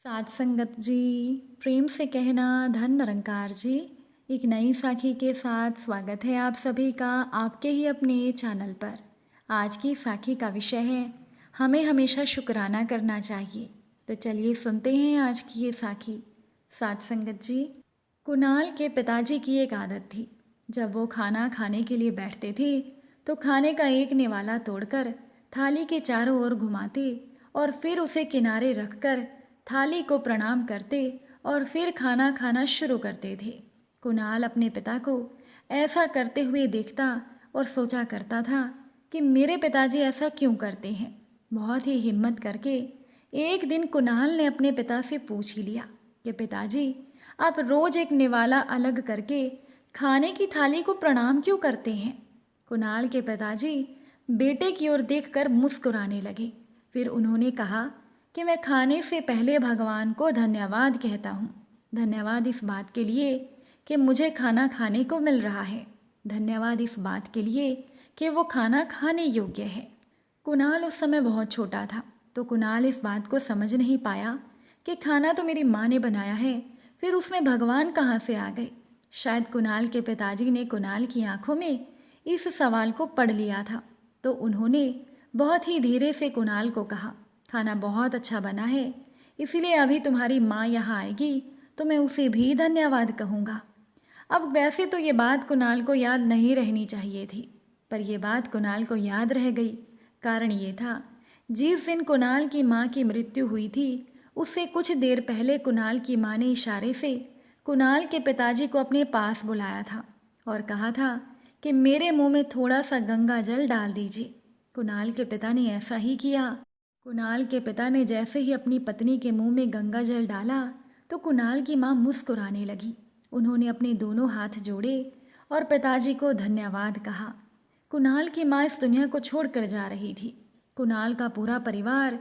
साथ संगत जी, प्रेम से कहना धन निरंकार जी। एक नई साखी के साथ स्वागत है आप सभी का आपके ही अपने चैनल पर। आज की साखी का विषय है हमें हमेशा शुक्राना करना चाहिए। तो चलिए सुनते हैं आज की ये साखी। साथ संगत जी, कुणाल के पिताजी की एक आदत थी। जब वो खाना खाने के लिए बैठते थे तो खाने का एक निवाला तोड़कर थाली के चारों ओर घुमाते और फिर उसे किनारे रखकर थाली को प्रणाम करते और फिर खाना खाना शुरू करते थे। कुणाल अपने पिता को ऐसा करते हुए देखता और सोचा करता था कि मेरे पिताजी ऐसा क्यों करते हैं। बहुत ही हिम्मत करके एक दिन कुणाल ने अपने पिता से पूछ ही लिया कि पिताजी, आप रोज एक निवाला अलग करके खाने की थाली को प्रणाम क्यों करते हैं। कुणाल के पिताजी बेटे की ओर देखकर मुस्कुराने लगे। फिर उन्होंने कहा कि मैं खाने से पहले भगवान को धन्यवाद कहता हूँ। धन्यवाद इस बात के लिए कि मुझे खाना खाने को मिल रहा है। धन्यवाद इस बात के लिए कि वो खाना खाने योग्य है। कुणाल उस समय बहुत छोटा था, तो कुणाल इस बात को समझ नहीं पाया कि खाना तो मेरी माँ ने बनाया है, फिर उसमें भगवान कहाँ से आ गए। शायद कुणाल के पिताजी ने कुणाल की आंखों में इस सवाल को पढ़ लिया था, तो उन्होंने बहुत ही धीरे से कुणाल को कहा, खाना बहुत अच्छा बना है, इसीलिए अभी तुम्हारी माँ यहाँ आएगी तो मैं उसे भी धन्यवाद कहूँगा। अब वैसे तो ये बात कुणाल को याद नहीं रहनी चाहिए थी, पर यह बात कुणाल को याद रह गई। कारण ये था, जिस दिन कुणाल की माँ की मृत्यु हुई थी उससे कुछ देर पहले कुणाल की माँ ने इशारे से कुणाल के पिताजी को अपने पास बुलाया था और कहा था कि मेरे मुंह में थोड़ा सा गंगा जल डाल दीजिए। कुणाल के पिता ने ऐसा ही किया। कुणाल के पिता ने जैसे ही अपनी पत्नी के मुंह में गंगा जल डाला तो कुणाल की मां मुस्कुराने लगी। उन्होंने अपने दोनों हाथ जोड़े और पिताजी को धन्यवाद कहा। कुणाल की मां इस दुनिया को छोड़कर जा रही थी। कुणाल का पूरा परिवार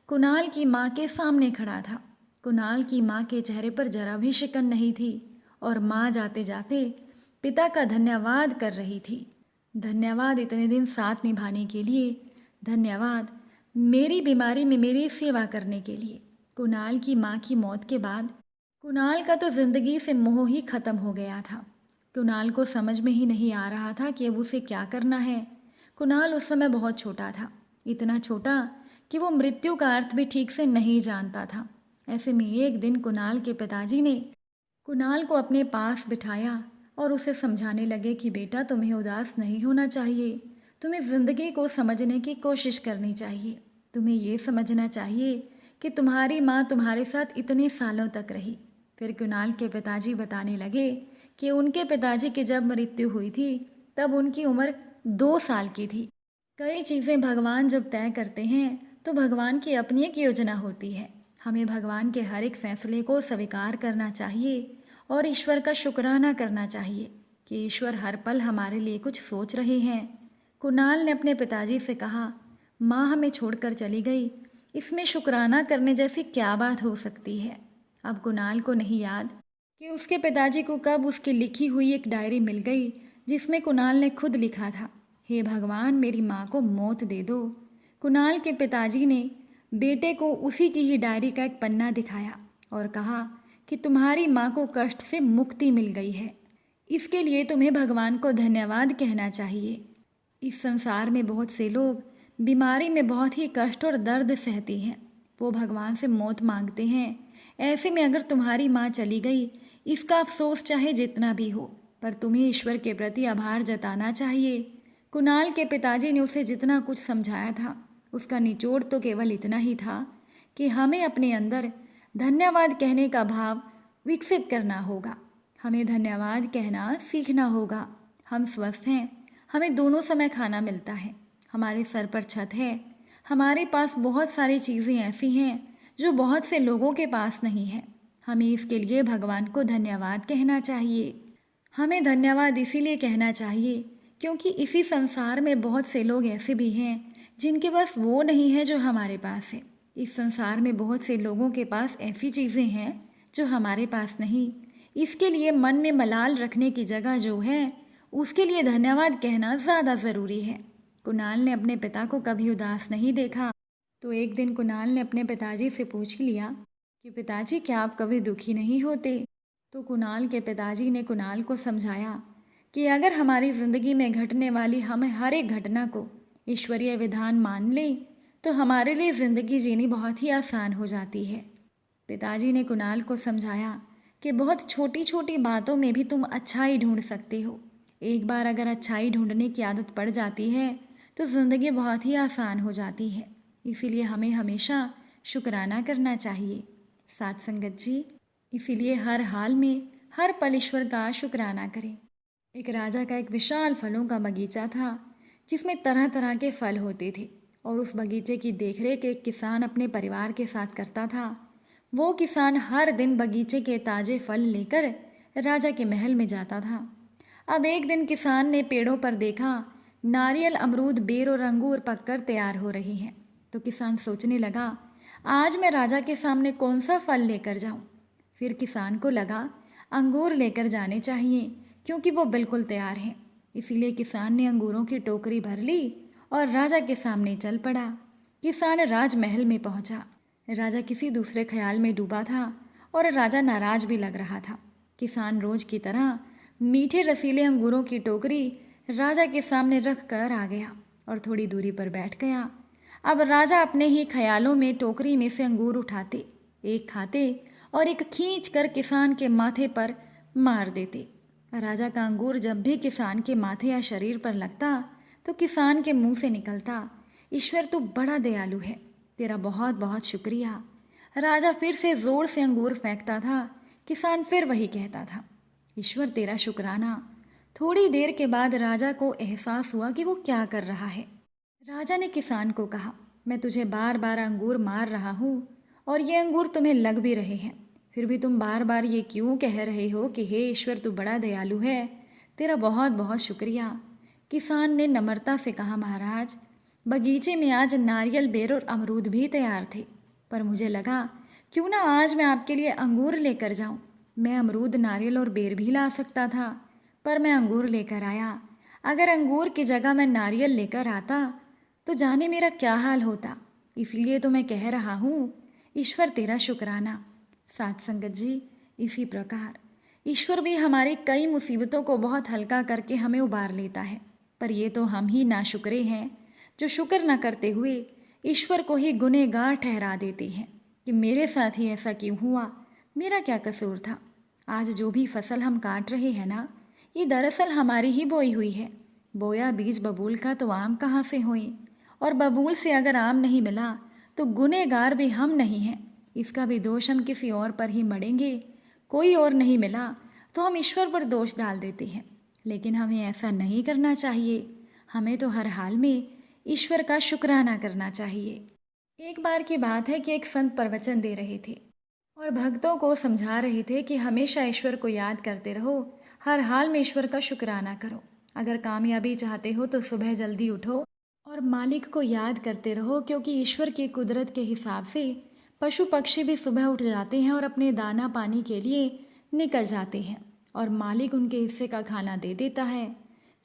कुणाल की मां के सामने खड़ा था। कुणाल की मां के चेहरे पर जरा भी शिकन नहीं थी और मां जाते जाते पिता का धन्यवाद कर रही थी। धन्यवाद इतने दिन साथ निभाने के लिए, धन्यवाद मेरी बीमारी में मेरी सेवा करने के लिए। कुणाल की माँ की मौत के बाद कुणाल का तो जिंदगी से मोह ही खत्म हो गया था। कुणाल को समझ में ही नहीं आ रहा था कि अब उसे क्या करना है। कुणाल उस समय बहुत छोटा था, इतना छोटा कि वो मृत्यु का अर्थ भी ठीक से नहीं जानता था। ऐसे में एक दिन कुणाल के पिताजी ने कुणाल को अपने पास बिठाया और उसे समझाने लगे कि बेटा, तुम्हें उदास नहीं होना चाहिए, तुम्हें ज़िंदगी को समझने की कोशिश करनी चाहिए। तुम्हें ये समझना चाहिए कि तुम्हारी माँ तुम्हारे साथ इतने सालों तक रही। फिर कुणाल के पिताजी बताने लगे कि उनके पिताजी की जब मृत्यु हुई थी तब उनकी उम्र 2 साल की थी। कई चीज़ें भगवान जब तय करते हैं तो भगवान की अपनी एक योजना होती है। हमें भगवान के हर एक फैसले को स्वीकार करना चाहिए और ईश्वर का शुक्राना करना चाहिए कि ईश्वर हर पल हमारे लिए कुछ सोच रहे हैं। कुणाल ने अपने पिताजी से कहा, माँ हमें छोड़कर चली गई, इसमें शुक्राना करने जैसी क्या बात हो सकती है। अब कुणाल को नहीं याद कि उसके पिताजी को कब उसकी लिखी हुई एक डायरी मिल गई जिसमें कुणाल ने खुद लिखा था, हे भगवान मेरी माँ को मौत दे दो। कुणाल के पिताजी ने बेटे को उसी की ही डायरी का एक पन्ना दिखाया और कहा कि तुम्हारी माँ को कष्ट से मुक्ति मिल गई है, इसके लिए तुम्हें भगवान को धन्यवाद कहना चाहिए। इस संसार में बहुत से लोग बीमारी में बहुत ही कष्ट और दर्द सहती हैं, वो भगवान से मौत मांगते हैं। ऐसे में अगर तुम्हारी माँ चली गई, इसका अफसोस चाहे जितना भी हो, पर तुम्हें ईश्वर के प्रति आभार जताना चाहिए। कुणाल के पिताजी ने उसे जितना कुछ समझाया था उसका निचोड़ तो केवल इतना ही था कि हमें अपने अंदर धन्यवाद कहने का भाव विकसित करना होगा। हमें धन्यवाद कहना सीखना होगा। हम स्वस्थ हैं, हमें दोनों समय खाना मिलता है, हमारे सर पर छत है, हमारे पास बहुत सारी चीज़ें ऐसी हैं जो बहुत से लोगों के पास नहीं है। हमें इसके लिए भगवान को धन्यवाद कहना चाहिए। हमें धन्यवाद इसीलिए कहना चाहिए क्योंकि इसी संसार में बहुत से लोग ऐसे भी हैं जिनके पास वो नहीं है जो हमारे पास है। इस संसार में बहुत से लोगों के पास ऐसी चीज़ें हैं जो हमारे पास नहीं। इसके लिए मन में मलाल रखने की जगह जो है उसके लिए धन्यवाद कहना ज़्यादा ज़रूरी है। कुणाल ने अपने पिता को कभी उदास नहीं देखा, तो एक दिन कुणाल ने अपने पिताजी से पूछ ही लिया कि पिताजी क्या आप कभी दुखी नहीं होते? तो कुणाल के पिताजी ने कुणाल को समझाया कि अगर हमारी ज़िंदगी में घटने वाली हमें हर एक घटना को ईश्वरीय विधान मान लें तो हमारे लिए ज़िंदगी जीनी बहुत ही आसान हो जाती है। पिताजी ने कुणाल को समझाया कि बहुत छोटी छोटी बातों में भी तुम अच्छाई ढूंढ सकते हो। एक बार अगर अच्छाई ढूंढने की आदत पड़ जाती है तो ज़िंदगी बहुत ही आसान हो जाती है। इसीलिए हमें हमेशा शुक्राना करना चाहिए। साथ संगत जी, इसीलिए हर हाल में हर पल ईश्वर का शुक्राना करें। एक राजा का एक विशाल फलों का बगीचा था जिसमें तरह तरह के फल होते थे और उस बगीचे की देखरेख एक किसान अपने परिवार के साथ करता था। वो किसान हर दिन बगीचे के ताजे फल लेकर राजा के महल में जाता था। अब एक दिन किसान ने पेड़ों पर देखा नारियल, अमरूद, बेर और अंगूर पककर तैयार हो रहे हैं। तो किसान सोचने लगा, आज मैं राजा के सामने कौन सा फल लेकर जाऊं? फिर किसान को लगा अंगूर लेकर जाने चाहिए क्योंकि वो बिल्कुल तैयार हैं। इसीलिए किसान ने अंगूरों की टोकरी भर ली और राजा के सामने चल पड़ा। किसान राजमहल में पहुंचा। राजा किसी दूसरे ख्याल में डूबा था और राजा नाराज भी लग रहा था। किसान रोज की तरह मीठे रसीले अंगूरों की टोकरी राजा के सामने रख कर आ गया और थोड़ी दूरी पर बैठ गया। अब राजा अपने ही ख्यालों में टोकरी में से अंगूर उठाते, एक खाते और एक खींच कर किसान के माथे पर मार देते। राजा का अंगूर जब भी किसान के माथे या शरीर पर लगता तो किसान के मुंह से निकलता, ईश्वर तू बड़ा दयालु है, तेरा बहुत बहुत शुक्रिया। राजा फिर से जोर से अंगूर फेंकता था, किसान फिर वही कहता था, ईश्वर तेरा शुक्राना। थोड़ी देर के बाद राजा को एहसास हुआ कि वो क्या कर रहा है। राजा ने किसान को कहा, मैं तुझे बार बार अंगूर मार रहा हूँ और ये अंगूर तुम्हें लग भी रहे हैं, फिर भी तुम बार बार ये क्यों कह रहे हो कि हे ईश्वर तू बड़ा दयालु है, तेरा बहुत बहुत शुक्रिया। किसान ने नम्रता से कहा, महाराज बगीचे में आज नारियल, बेर और अमरूद भी तैयार थे, पर मुझे लगा क्यों ना आज मैं आपके लिए अंगूर लेकर जाऊं। मैं अमरूद, नारियल और बेर भी ला सकता था, पर मैं अंगूर लेकर आया। अगर अंगूर की जगह मैं नारियल लेकर आता तो जाने मेरा क्या हाल होता। इसलिए तो मैं कह रहा हूँ, ईश्वर तेरा शुक्राना। साथ संगत जी, इसी प्रकार ईश्वर भी हमारी कई मुसीबतों को बहुत हल्का करके हमें उबार लेता है, पर ये तो हम ही नाशुक्रे हैं जो शुक्र न करते हुए ईश्वर को ही गुनहगार ठहरा देते हैं कि मेरे साथ ही ऐसा क्यों हुआ, मेरा क्या कसूर था। आज जो भी फसल हम काट रहे हैं ना, ये दरअसल हमारी ही बोई हुई है। बोया बीज बबूल का तो आम कहाँ से हुए, और बबूल से अगर आम नहीं मिला तो गुनहगार भी हम नहीं हैं। इसका भी दोष हम किसी और पर ही मढ़ेंगे। कोई और नहीं मिला तो हम ईश्वर पर दोष डाल देते हैं, लेकिन हमें ऐसा नहीं करना चाहिए। हमें तो हर हाल में ईश्वर का शुक्राना करना चाहिए। एक बार की बात है कि एक संत प्रवचन दे रहे थे और भक्तों को समझा रहे थे कि हमेशा ईश्वर को याद करते रहो, हर हाल में ईश्वर का शुक्राना करो। अगर कामयाबी चाहते हो तो सुबह जल्दी उठो और मालिक को याद करते रहो, क्योंकि ईश्वर की कुदरत के हिसाब से पशु पक्षी भी सुबह उठ जाते हैं और अपने दाना पानी के लिए निकल जाते हैं और मालिक उनके हिस्से का खाना दे देता है।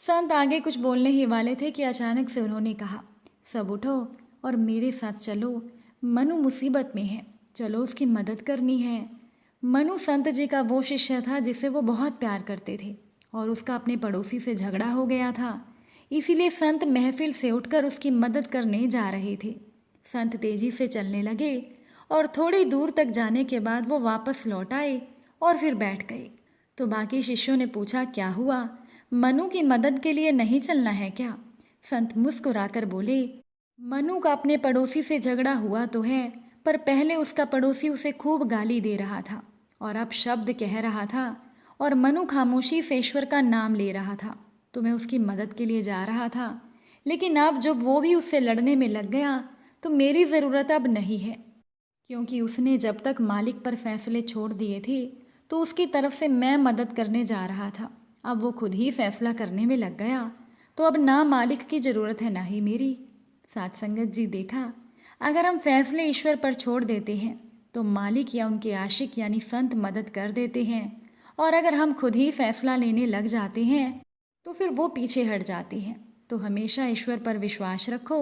संत आगे कुछ बोलने ही वाले थे कि अचानक से उन्होंने कहा, सब उठो और मेरे साथ चलो, मनु मुसीबत में है, चलो उसकी मदद करनी है। मनु संत जी का वो शिष्य था जिसे वो बहुत प्यार करते थे और उसका अपने पड़ोसी से झगड़ा हो गया था। इसीलिए संत महफिल से उठकर उसकी मदद करने जा रहे थे। संत तेजी से चलने लगे और थोड़ी दूर तक जाने के बाद वो वापस लौट आए और फिर बैठ गए। तो बाकी शिष्यों ने पूछा, क्या हुआ, मनु की मदद के लिए नहीं चलना है क्या? संत मुस्कुराकर बोले, मनु का अपने पड़ोसी से झगड़ा हुआ तो है, पर पहले उसका पड़ोसी उसे खूब गाली दे रहा था और अब शब्द कह रहा था और मनु खामोशी से ईश्वर का नाम ले रहा था, तो मैं उसकी मदद के लिए जा रहा था। लेकिन अब जब वो भी उससे लड़ने में लग गया तो मेरी ज़रूरत अब नहीं है, क्योंकि उसने जब तक मालिक पर फैसले छोड़ दिए थे तो उसकी तरफ से मैं मदद करने जा रहा था। अब वो खुद ही फैसला करने में लग गया तो अब ना मालिक की ज़रूरत है ना ही मेरी। साथ संगत जी, देखा, अगर हम फैसले ईश्वर पर छोड़ देते हैं तो मालिक या उनके आशिक यानी संत मदद कर देते हैं, और अगर हम खुद ही फैसला लेने लग जाते हैं तो फिर वो पीछे हट जाते हैं। तो हमेशा ईश्वर पर विश्वास रखो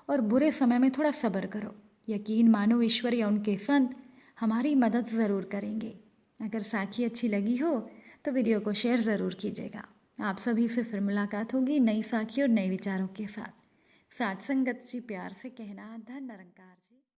और बुरे समय में थोड़ा सब्र करो। यकीन मानो, ईश्वर या उनके संत हमारी मदद ज़रूर करेंगे। अगर साखी अच्छी लगी हो तो वीडियो को शेयर ज़रूर कीजिएगा। आप सभी से फिर मुलाकात होगी नई साखी और नए विचारों के साथ। साथ संगत जी प्यार से कहना, धन निरंकार जी।